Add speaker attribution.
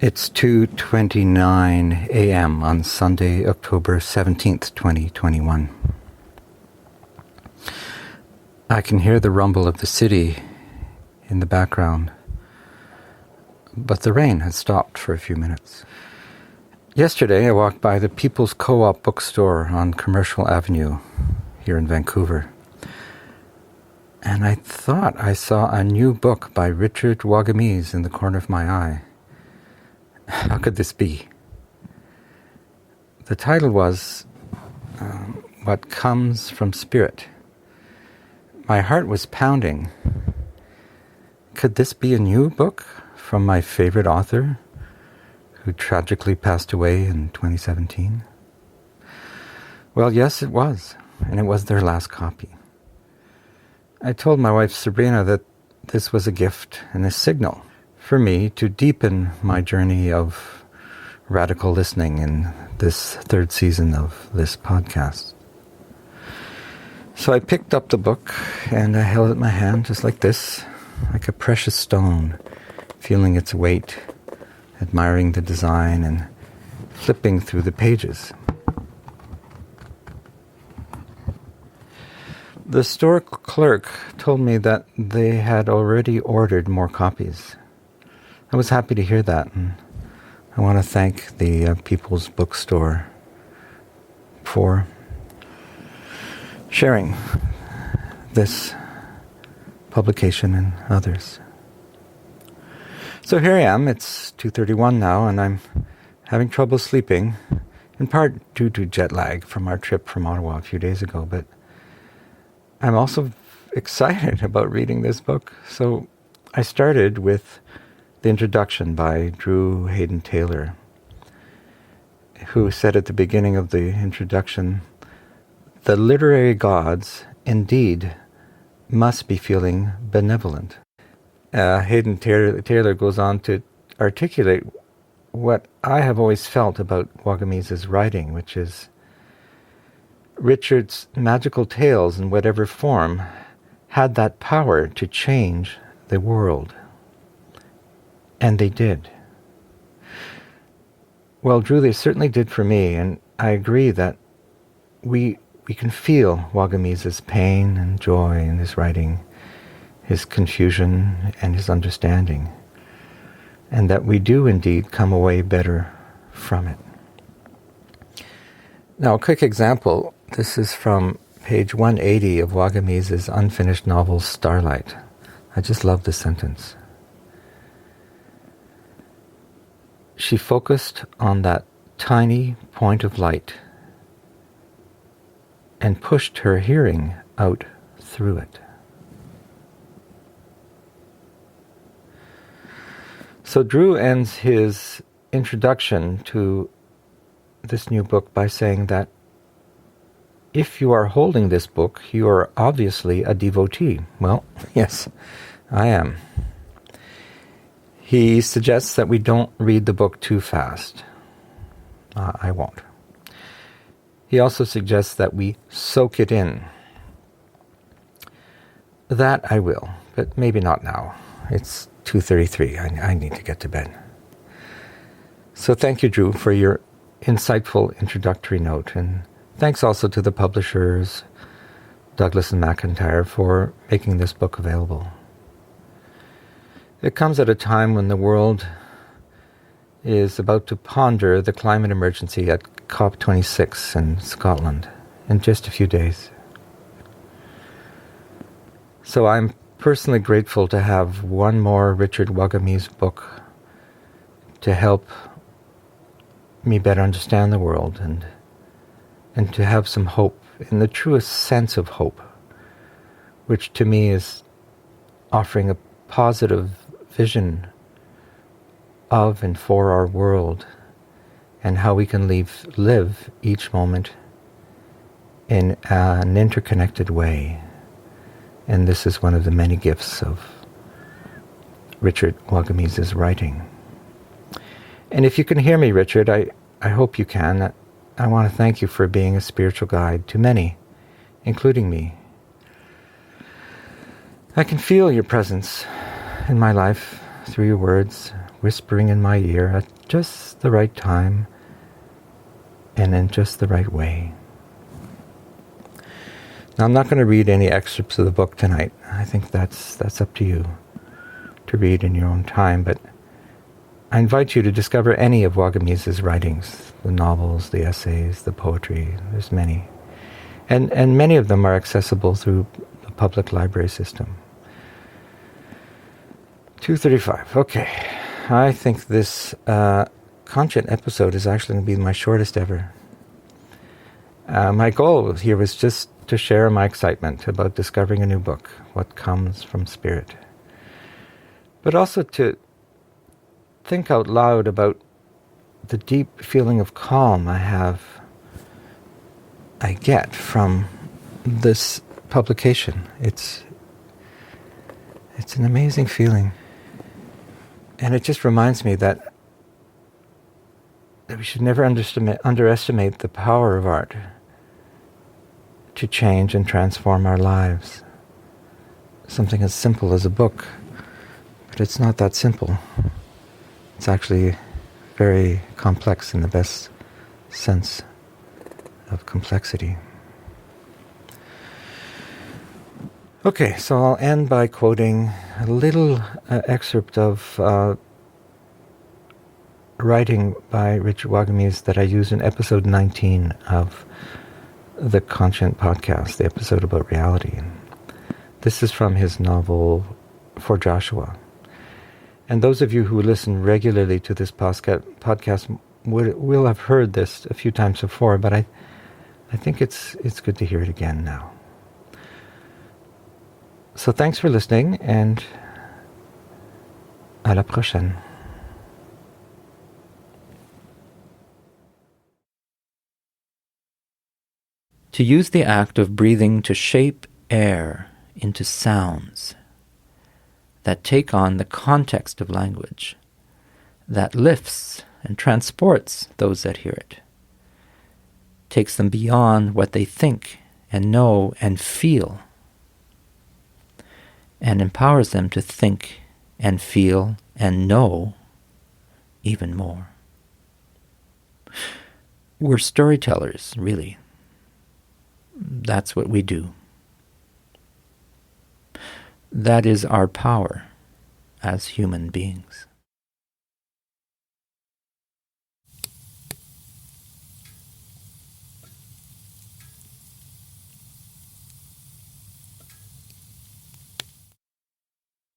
Speaker 1: It's 2:29 a.m. on Sunday, October 17th, 2021. I can hear the rumble of the city in the background, but the rain has stopped for a few minutes. Yesterday, I walked by the People's Co-op Bookstore on Commercial Avenue here in Vancouver, and I thought I saw a new book by Richard Wagamese in the corner of my eye. How could this be? The title was What Comes from Spirit. My heart was pounding. Could this be a new book from my favorite author, who tragically passed away in 2017? Well, yes, it was, and it was their last copy. I told my wife Sabrina that this was a gift and a signal for me to deepen my journey of radical listening in this third season of this podcast. So I picked up the book and I held it in my hand just like this, like a precious stone, feeling its weight, admiring the design and flipping through the pages. The store clerk told me that they had already ordered more copies. I was happy to hear that, and I want to thank the People's Bookstore for sharing this publication and others. So here I am, it's 2:31 now, and I'm having trouble sleeping, in part due to jet lag from our trip from Ottawa a few days ago, but I'm also excited about reading this book. So I started with the introduction by Drew Hayden Taylor, who said at the beginning of the introduction, "The literary gods indeed must be feeling benevolent." Hayden Taylor goes on to articulate what I have always felt about Wagamese's writing, which is Richard's magical tales in whatever form had that power to change the world. And they did. Well, Drew, they certainly did for me, and I agree that we can feel Wagamese's pain and joy in his writing, his confusion and his understanding, and that we do indeed come away better from it. Now, a quick example. This is from page 180 of Wagamese's unfinished novel Starlight. I just love this sentence. She focused on that tiny point of light and pushed her hearing out through it. So Drew ends his introduction to this new book by saying that if you are holding this book, you are obviously a devotee. Well, yes, I am. He suggests that we don't read the book too fast. I won't. He also suggests that we soak it in. That I will, but maybe not now. It's 2:33. I need to get to bed. So thank you, Drew, for your insightful introductory note, and thanks also to the publishers, Douglas and McIntyre, for making this book available. It comes at a time when the world is about to ponder the climate emergency at COP26 in Scotland in just a few days. So I'm personally grateful to have one more Richard Wagamese book to help me better understand the world and to have some hope, in the truest sense of hope, which to me is offering a positive vision of and for our world and how we can live each moment in an interconnected way. And this is one of the many gifts of Richard Wagamese's writing. And if you can hear me, Richard, I hope you can. I want to thank you for being a spiritual guide to many, including me. I can feel your presence in my life through your words, whispering in my ear at just the right time and in just the right way. Now, I'm not going to read any excerpts of the book tonight. I think that's up to you to read in your own time, but I invite you to discover any of Wagamese's writings, the novels, the essays, the poetry. There's many. And many of them are accessible through the public library system. 2:35. Okay. I think this content episode is actually going to be my shortest ever. My goal here was just to share my excitement about discovering a new book, what comes from spirit. But also to think out loud about the deep feeling of calm I get from this publication. It's an amazing feeling. And it just reminds me that we should never underestimate the power of art to change and transform our lives. Something as simple as a book, but it's not that simple. It's actually very complex in the best sense of complexity. Okay, so I'll end by quoting a little excerpt of writing by Richard Wagamese that I used in episode 19 of the Conscient podcast, the episode about reality. This is from his novel For Joshua. And those of you who listen regularly to this podcast will have heard this a few times before, but I think it's good to hear it again now. So thanks for listening, and à la prochaine. To use the act of breathing to shape air into sounds that take on the context of language, that lifts and transports those that hear it, takes them beyond what they think and know and feel, and empowers them to think and feel and know even more. We're storytellers, really. That's what we do. That is our power as human beings.